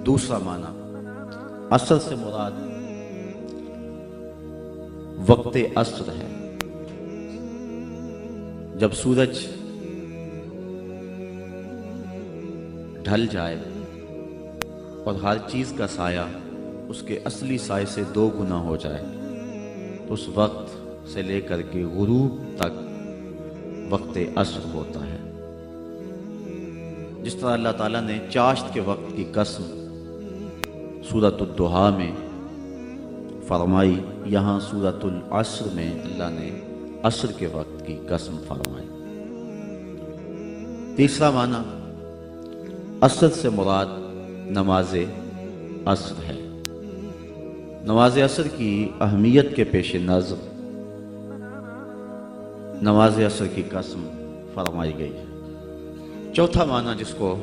دوسرا معنی عصر سے مراد وقت عصر ہے، جب سورج ڈھل جائے اور ہر چیز کا سایہ اس کے اصلی سائے سے 2 گنا ہو جائے، تو اس وقت سے لے کر کے غروب تک وقت عصر ہوتا ہے۔ جس طرح اللہ تعالیٰ نے چاشت کے وقت کی قسم سورۃ الضحیٰ میں فرمائی، یہاں سورۃ العصر میں اللہ نے عصر کے وقت کی قسم فرمائی۔ تیسرا معنی عصر سے مراد نماز عصر ہے۔ نماز عصر کی اہمیت کے پیش نظر نماز عصر کی قسم فرمائی گئی ہے۔ چوتھا معنی جس کو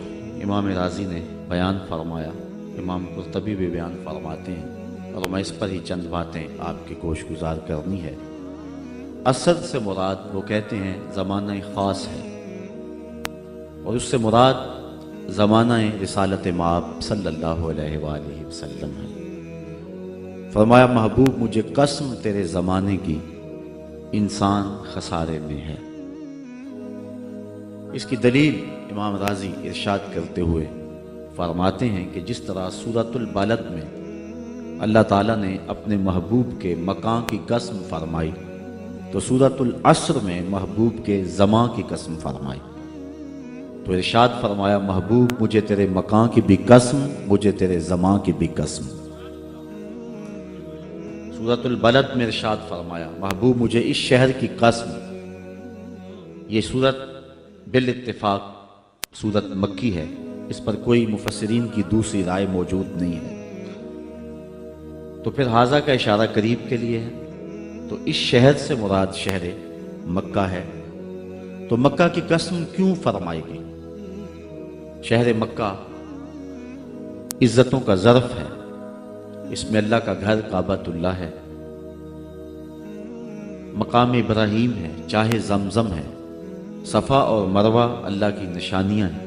امام رازی نے بیان فرمایا، امام قرطبی بھی بیان فرماتے ہیں، اور میں اس پر ہی چند باتیں آپ کی گوش گزار کرنی ہے۔ عصر سے مراد وہ کہتے ہیں زمانہ خاص ہے، اور اس سے مراد زمانہ رسالت مآب صلی اللہ علیہ وآلہ وسلم ہے۔ فرمایا محبوب مجھے قسم تیرے زمانے کی، انسان خسارے میں ہے۔ اس کی دلیل امام رازی ارشاد کرتے ہوئے فرماتے ہیں کہ جس طرح سورۃ البلد میں اللہ تعالیٰ نے اپنے محبوب کے مکان کی قسم فرمائی، تو سورۃ العصر میں محبوب کے زمان کی قسم فرمائی۔ تو ارشاد فرمایا محبوب مجھے تیرے مکان کی بھی قسم، مجھے تیرے زمان کی بھی قسم۔ سورۃ البلد میں ارشاد فرمایا محبوب مجھے اس شہر کی قسم۔ یہ سورت بالاتفاق سورت مکی ہے، اس پر کوئی مفسرین کی دوسری رائے موجود نہیں ہے۔ تو پھر حاذا کا اشارہ قریب کے لیے ہے، تو اس شہر سے مراد شہر مکہ ہے۔ تو مکہ کی قسم کیوں فرمائی گئی؟ شہر مکہ عزتوں کا ظرف ہے، اس میں اللہ کا گھر کعبۃ اللہ ہے، مقام ابراہیم ہے، چاہے زمزم ہے، صفا اور مروہ اللہ کی نشانیاں ہیں۔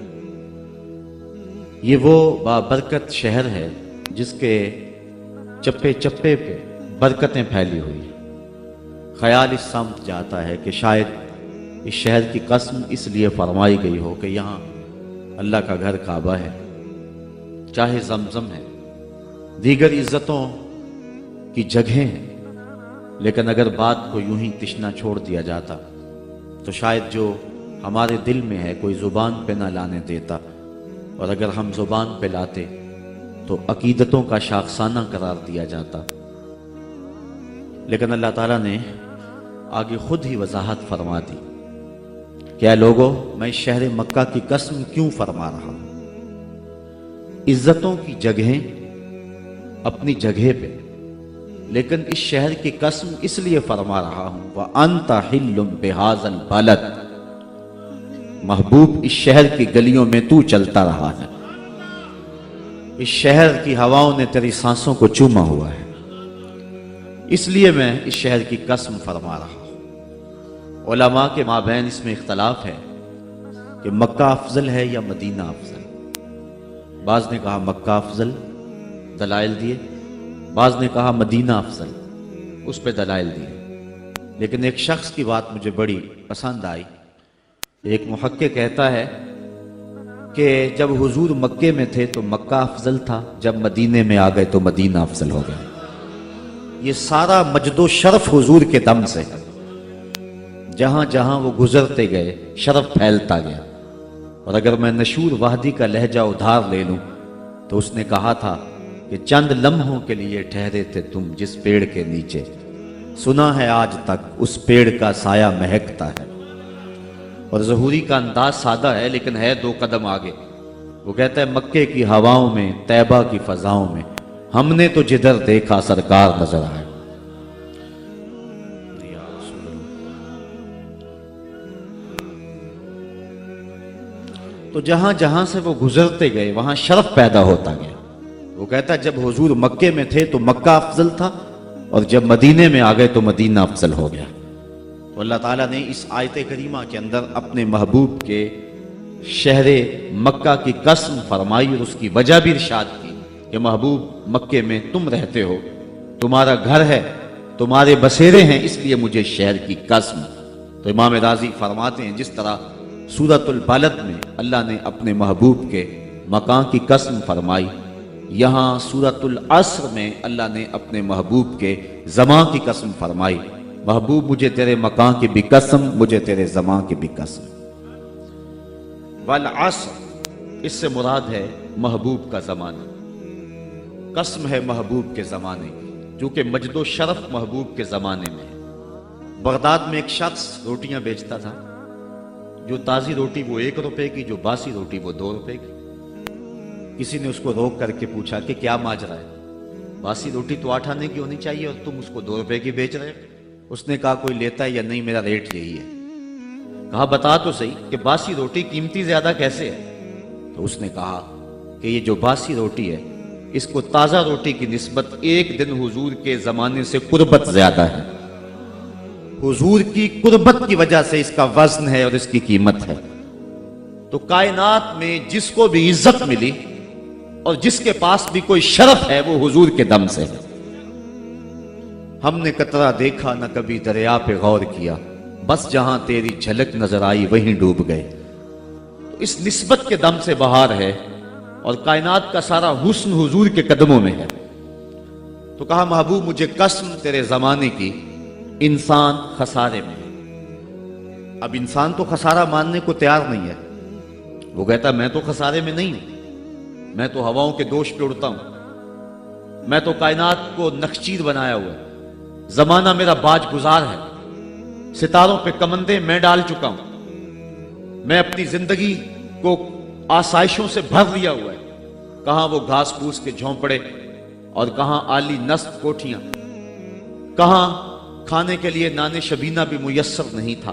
یہ وہ بابرکت شہر ہے جس کے چپے چپے پہ برکتیں پھیلی ہوئی ہیں۔ خیال اس سمت جاتا ہے کہ شاید اس شہر کی قسم اس لیے فرمائی گئی ہو کہ یہاں اللہ کا گھر کعبہ ہے، چاہے زمزم ہے، دیگر عزتوں کی جگہیں ہیں۔ لیکن اگر بات کو یوں ہی تشنا چھوڑ دیا جاتا تو شاید جو ہمارے دل میں ہے کوئی زبان پہ نہ لانے دیتا، اور اگر ہم زبان پہ لاتے تو عقیدتوں کا شاخسانہ قرار دیا جاتا۔ لیکن اللہ تعالیٰ نے آگے خود ہی وضاحت فرما دی کہ اے لوگو میں شہر مکہ کی قسم کیوں فرما رہا ہوں۔ عزتوں کی جگہیں اپنی جگہ پہ، لیکن اس شہر کی قسم اس لیے فرما رہا ہوں وَأَنْتَ حِلٌّ بِهَذَا الْبَلَدِ، محبوب اس شہر کی گلیوں میں تو چلتا رہا ہے، اس شہر کی ہواؤں نے تیری سانسوں کو چوما ہوا ہے، اس لیے میں اس شہر کی قسم فرما رہا ہوں۔ علماء کے مابین اس میں اختلاف ہے کہ مکہ افضل ہے یا مدینہ افضل۔ بعض نے کہا مکہ افضل، دلائل دیے، بعض نے کہا مدینہ افضل، اس پہ دلائل دیے۔ لیکن ایک شخص کی بات مجھے بڑی پسند آئی۔ ایک محقق کہتا ہے کہ جب حضور مکے میں تھے تو مکہ افضل تھا، جب مدینے میں آ گئے تو مدینہ افضل ہو گیا۔ یہ سارا مجد و شرف حضور کے دم سے، جہاں جہاں وہ گزرتے گئے شرف پھیلتا گیا۔ اور اگر میں نشور وحدی کا لہجہ ادھار لے لوں تو اس نے کہا تھا کہ چند لمحوں کے لیے ٹھہرے تھے تم جس پیڑ کے نیچے، سنا ہے آج تک اس پیڑ کا سایہ مہکتا ہے۔ اور ظہوری کا انداز سادہ ہے لیکن ہے 2 قدم آگے۔ وہ کہتا ہے مکے کی ہواؤں میں، طیبہ کی فضاؤں میں ہم نے تو جدھر دیکھا سرکار نظر آئے۔ تو جہاں جہاں سے وہ گزرتے گئے وہاں شرف پیدا ہوتا گیا۔ وہ کہتا ہے جب حضور مکے میں تھے تو مکہ افضل تھا، اور جب مدینے میں آ گئے تو مدینہ افضل ہو گیا۔ تو اللہ تعالیٰ نے اس آیت کریمہ کے اندر اپنے محبوب کے شہر مکہ کی قسم فرمائی اور اس کی وجہ بھی ارشاد کی کہ محبوب مکے میں تم رہتے ہو، تمہارا گھر ہے، تمہارے بسیرے ہیں، اس لیے مجھے شہر کی قسم۔ تو امام راضی فرماتے ہیں جس طرح سورۃ البلد میں اللہ نے اپنے محبوب کے مکان کی قسم فرمائی، یہاں سورۃ العصر میں اللہ نے اپنے محبوب کے زمان کی قسم فرمائی، محبوب مجھے تیرے مکان کی بھی قسم، مجھے تیرے زمان کی بھی قسم۔ والعصر، اس سے مراد ہے محبوب کا زمانہ، قسم ہے محبوب کے زمانے کی، چونکہ مجد و شرف محبوب کے زمانے میں ہے۔ بغداد میں ایک شخص روٹیاں بیچتا تھا، جو تازی روٹی وہ 1 روپے کی، جو باسی روٹی وہ 2 روپے کی۔ کسی نے اس کو روک کر کے پوچھا کہ کیا ماجرا ہے، باسی روٹی تو 8 آنے کی ہونی چاہیے اور تم اس کو 2 روپے کی بیچ رہے ہو؟ اس نے کہا کوئی لیتا ہے یا نہیں، میرا ریٹ یہی ہے۔ کہا بتا تو صحیح کہ باسی روٹی قیمتی زیادہ کیسے ہے؟ تو اس نے کہا کہ یہ جو باسی روٹی ہے اس کو تازہ روٹی کی نسبت 1 دن حضور کے زمانے سے قربت زیادہ ہے، حضور کی قربت کی وجہ سے اس کا وزن ہے اور اس کی قیمت ہے۔ تو کائنات میں جس کو بھی عزت ملی اور جس کے پاس بھی کوئی شرف ہے وہ حضور کے دم سے ہے۔ ہم نے قطرہ دیکھا نہ کبھی دریا پہ غور کیا، بس جہاں تیری جھلک نظر آئی وہیں ڈوب گئے۔ تو اس نسبت کے دم سے بہار ہے اور کائنات کا سارا حسن حضور کے قدموں میں ہے۔ تو کہا محبوب مجھے قسم تیرے زمانے کی، انسان خسارے میں ہے۔ اب انسان تو خسارہ ماننے کو تیار نہیں ہے، وہ کہتا میں تو خسارے میں نہیں ہوں، میں تو ہواؤں کے دوش پہ اڑتا ہوں، میں تو کائنات کو نخچیر بنایا ہوا ہے، زمانہ میرا باج گزار ہے، ستاروں پہ کمندے میں ڈال چکا ہوں، میں اپنی زندگی کو آسائشوں سے بھر لیا ہوا ہے، کہاں وہ گھاس پھوس کے جھونپڑے اور کہاں عالی نصب کوٹھیاں، کہاں کھانے کے لیے نان شبینہ بھی میسر نہیں تھا،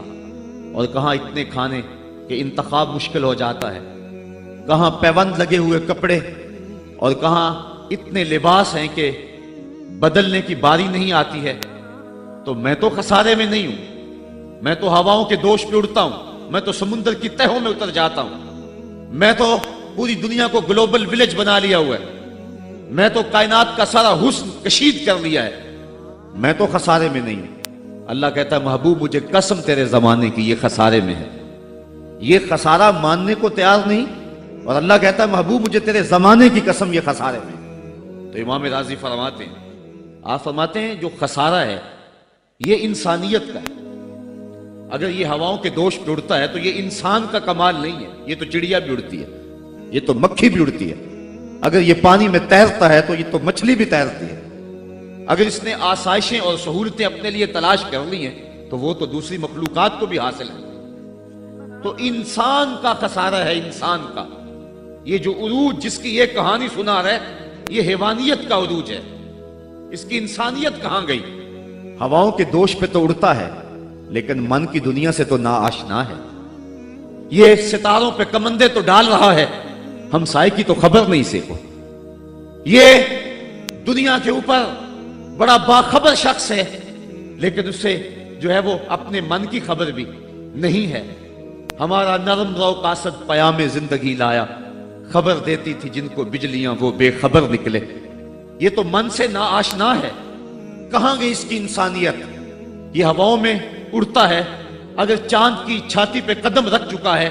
اور کہاں اتنے کھانے کہ انتخاب مشکل ہو جاتا ہے، کہاں پیوند لگے ہوئے کپڑے اور کہاں اتنے لباس ہیں کہ بدلنے کی باری نہیں آتی ہے۔ تو میں تو خسارے میں نہیں ہوں، میں تو ہواؤں کے دوش پہ اڑتا ہوں، میں تو سمندر کی تہوں میں اتر جاتا ہوں، میں تو پوری دنیا کو گلوبل ولیج بنا لیا ہوا ہے، میں تو کائنات کا سارا حسن کشید کر لیا ہے، میں تو خسارے میں نہیں ہوں۔ اللہ کہتا ہے محبوب مجھے قسم تیرے زمانے کی، یہ خسارے میں ہے، یہ خسارہ ماننے کو تیار نہیں، اور اللہ کہتا ہے محبوب مجھے تیرے زمانے کی قسم یہ خسارے میں ہے۔ تو امام راضی فرماتے ہیں، آپ فرماتے ہیں جو خسارہ ہے یہ انسانیت کا ہے۔ اگر یہ ہواؤں کے دوش پہ اڑتا ہے تو یہ انسان کا کمال نہیں ہے، یہ تو چڑیا بھی اڑتی ہے، یہ تو مکھی بھی اڑتی ہے، اگر یہ پانی میں تیرتا ہے تو یہ تو مچھلی بھی تیرتی ہے، اگر اس نے آسائشیں اور سہولتیں اپنے لیے تلاش کر لی ہیں تو وہ تو دوسری مخلوقات کو بھی حاصل ہے۔ تو انسان کا خسارہ ہے، انسان کا یہ جو عروج جس کی یہ کہانی سنا رہے یہ حیوانیت کا عروج ہے، اس کی انسانیت کہاں گئی؟ ہواؤں کے دوش پہ تو اڑتا ہے لیکن من کی دنیا سے تو ناآشنا ہے، یہ ستاروں پہ کمندے تو ڈال رہا ہے، ہمسائے کی تو خبر نہیں سے کو، یہ دنیا کے اوپر بڑا باخبر شخص ہے لیکن اسے جو ہے وہ اپنے من کی خبر بھی نہیں ہے۔ ہمارا نرم رو قاصد پیام زندگی لایا، خبر دیتی تھی جن کو بجلیاں وہ بے خبر نکلے، یہ تو من سے ناآشنا ہے، کہاں گئی اس کی انسانیت؟ یہ ہواؤں میں اڑتا ہے، اگر چاند کی چھاتی پہ قدم رکھ چکا ہے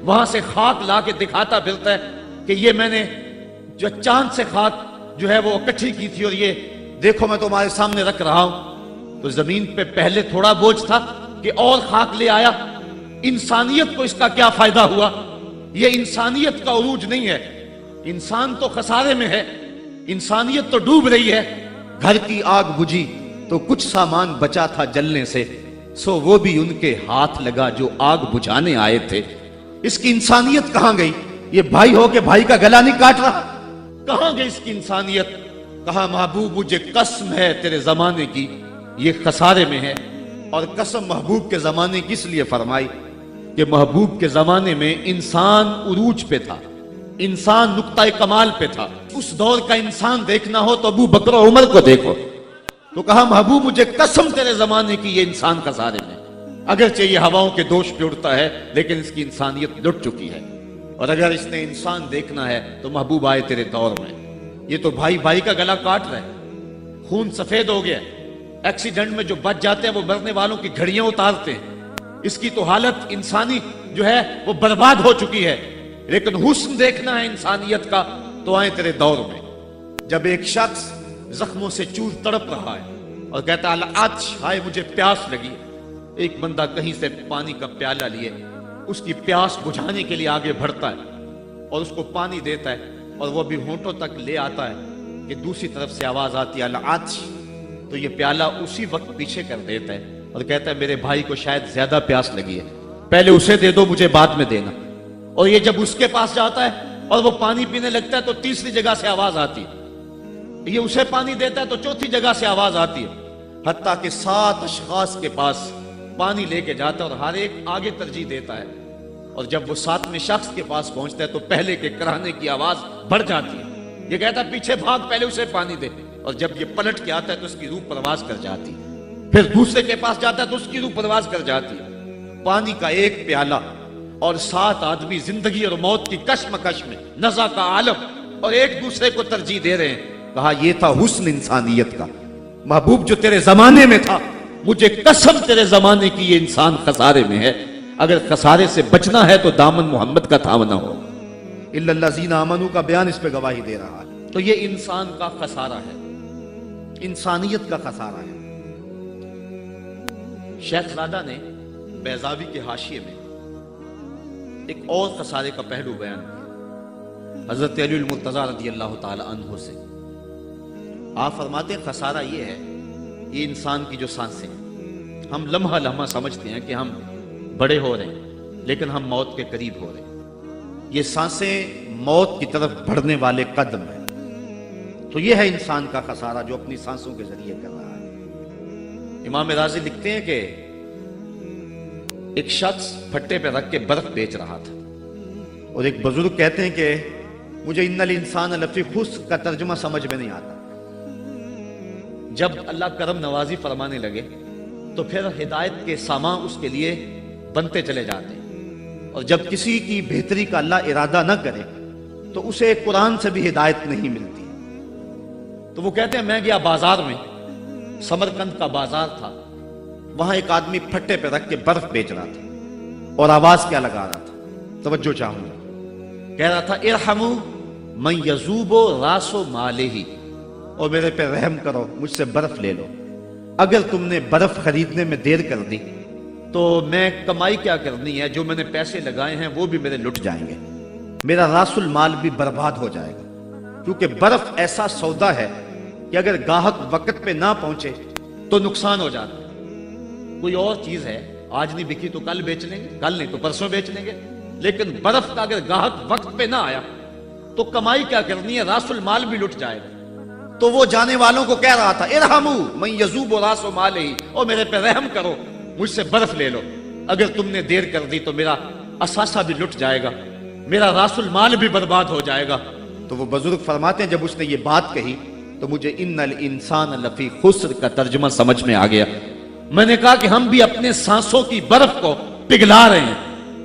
وہاں سے خاک لا کے دکھاتا پھرتا ہے کہ یہ میں نے جو چاند سے خاک جو ہے وہ اکٹھی کی تھی اور یہ دیکھو میں تمہارے سامنے رکھ رہا ہوں۔ تو زمین پہ پہلے تھوڑا بوجھ تھا کہ اور خاک لے آیا، انسانیت کو اس کا کیا فائدہ ہوا؟ یہ انسانیت کا عروج نہیں ہے، انسان تو خسارے میں ہے، انسانیت تو ڈوب رہی ہے۔ گھر کی آگ بجھی تو کچھ سامان بچا تھا جلنے سے، سو وہ بھی ان کے ہاتھ لگا جو آگ بجھانے آئے تھے۔ اس کی انسانیت کہاں گئی؟ یہ بھائی ہو کے بھائی کا گلا نہیں کاٹ رہا، کہاں گئی اس کی انسانیت؟ کہا محبوب مجھے قسم ہے تیرے زمانے کی، یہ خسارے میں ہے۔ اور قسم محبوب کے زمانے کی اس لیے فرمائی کہ محبوب کے زمانے میں انسان عروج پہ تھا، انسان نقطہ کمال پہ تھا۔ اس دور کا انسان دیکھنا ہو تو ابو بکر و عمر کو دیکھو۔ تو کہا محبوب مجھے قسم تیرے زمانے کی، یہ انسان خسارے میں، اگرچہ یہ ہواؤں کے دوش پہ اڑتا ہے لیکن اس کی انسانیت لٹ چکی ہے۔ اور اگر اس نے انسان دیکھنا ہے تو محبوب آئے تیرے دور میں، یہ تو بھائی بھائی کا گلا کاٹ رہا ہے، خون سفید ہو گیا، ایکسیڈنٹ میں جو بچ جاتے ہیں وہ مرنے والوں کی گھڑیاں اتارتے ہیں، اس کی تو حالت انسانی جو ہے وہ برباد ہو چکی ہے، لیکن حسن دیکھنا ہے انسانیت کا تو آئیں تیرے دور میں۔ جب ایک شخص زخموں سے چور تڑپ رہا ہے اور کہتا ہے العطش، ہائے مجھے پیاس لگی، ایک بندہ کہیں سے پانی کا پیالہ لیے اس کی پیاس بجھانے کے لیے آگے بڑھتا ہے اور اس کو پانی دیتا ہے، اور وہ بھی ہونٹوں تک لے آتا ہے کہ دوسری طرف سے آواز آتی ہے العطش، تو یہ پیالہ اسی وقت پیچھے کر دیتا ہے اور کہتا ہے میرے بھائی کو شاید زیادہ پیاس لگی ہے، پہلے اسے دے دو مجھے بعد میں دینا۔ اور یہ جب اس کے پاس جاتا ہے اور وہ پانی پینے لگتا ہے تو تیسری جگہ سے آواز آتی ہے، یہ اسے پانی دیتا ہے تو چوتھی جگہ سے آواز آتی ہے، حتیٰ کہ 7 اشخاص کے پاس پانی لے کے جاتا ہے اور ہر ایک آگے ترجیح دیتا ہے، اور جب وہ 7ویں شخص کے پاس پہنچتا ہے تو پہلے کے کراہنے کی آواز بڑھ جاتی ہے، یہ کہتا ہے پیچھے بھاگ پہلے اسے پانی دے، اور جب یہ پلٹ کے آتا ہے تو اس کی روح پرواز کر جاتی ہے، پھر دوسرے کے پاس جاتا ہے تو اس کی روح پرواز کر جاتی ہے۔ پانی کا ایک پیالہ اور 7 آدمی زندگی اور موت کی کشمکش میں، نزع کا عالم، اور ایک دوسرے کو ترجیح دے رہے ہیں۔ کہا یہ تھا حسن انسانیت کا، محبوب جو تیرے زمانے میں تھا، مجھے قسم تیرے زمانے کی یہ انسان خسارے میں ہے، اگر خسارے سے بچنا ہے تو دامن محمد کا تھامنا ہو۔ الا الذین آمنوا کا بیان اس پہ گواہی دے رہا ہے۔ تو یہ انسان کا خسارہ ہے، انسانیت کا خسارہ ہے۔ شیخ زادہ نے بیضاوی کے حاشیے میں ایک اور خسارے کا پہلو بیان کیا حضرت علی المرتضیٰ رضی اللہ تعالی عنہ سے۔ آپ فرماتے ہیں خسارہ یہ ہے، یہ انسان کی جو سانسیں ہیں، ہم لمحہ لمحہ سمجھتے ہیں کہ ہم بڑے ہو رہے ہیں لیکن ہم موت کے قریب ہو رہے ہیں، یہ سانسیں موت کی طرف بڑھنے والے قدم ہیں۔ تو یہ ہے انسان کا خسارہ جو اپنی سانسوں کے ذریعے کر رہا ہے۔ امام راضی لکھتے ہیں کہ ایک شخص پھٹے پہ رکھ کے برف بیچ رہا تھا، اور ایک بزرگ کہتے ہیں کہ مجھے ان الانسان لفی خسر کا ترجمہ سمجھ میں نہیں آتا۔ جب اللہ کرم نوازی فرمانے لگے تو پھر ہدایت کے سامان اس کے لیے بنتے چلے جاتے ہیں، اور جب کسی کی بہتری کا اللہ ارادہ نہ کرے تو اسے قرآن سے بھی ہدایت نہیں ملتی۔ تو وہ کہتے ہیں میں گیا بازار میں، سمرقند کا بازار تھا، وہاں ایک آدمی پھٹے پہ رکھ کے برف بیچ رہا تھا، اور آواز کیا لگا رہا تھا، توجہ چاہوں گا، کہہ رہا تھا ارحموا من یذوب راس مالہ، اور میرے پہ رحم کرو، مجھ سے برف لے لو، اگر تم نے برف خریدنے میں دیر کر دی تو میں کمائی کیا کرنی ہے، جو میں نے پیسے لگائے ہیں وہ بھی میرے لٹ جائیں گے، میرا راس المال بھی برباد ہو جائے گا، کیونکہ برف ایسا سودا ہے کہ اگر گاہک وقت پہ نہ پہنچے تو نقصان ہو جاتا ہے۔ کوئی اور چیز ہے آج نہیں بکی تو کل بیچ لیں گے، کل نہیں تو پرسوں بیچ لیں گے، لیکن برف کا اگر گاہک وقت پہ نہ آیا تو کمائی کیا کرنی ہے، راس المال بھی لٹ جائے گا۔ تو وہ جانے والوں کو کہہ رہا تھا ارحموا من یذوب راس مالہ، اور میرے پہ رحم کرو، مجھ سے برف لے لو، اگر تم نے دیر کر دی تو میرا اثاثہ بھی لٹ جائے گا، میرا راس المال بھی برباد ہو جائے گا۔ تو وہ بزرگ فرماتے ہیں جب اس نے یہ بات کہی تو مجھے ان الانسان لفی خسر کا ترجمہ سمجھ میں آ گیا۔ میں نے کہا کہ ہم بھی اپنے سانسوں کی برف کو پگھلا رہے ہیں،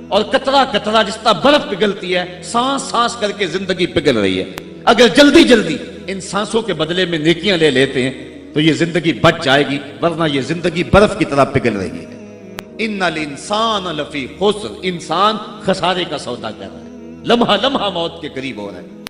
اور قطرہ قطرہ جس طرح برف پگھلتی ہے، سانس سانس کر کے زندگی پگھل رہی ہے۔ اگر جلدی جلدی ان سانسوں کے بدلے میں نیکیاں لے لیتے ہیں تو یہ زندگی بچ جائے گی، ورنہ یہ زندگی برف کی طرح پگھل رہی ہے۔ ان الانسان لفی خسر، انسان خسارے کا سودا کر رہا ہے، لمحہ لمحہ موت کے قریب ہو رہا ہے۔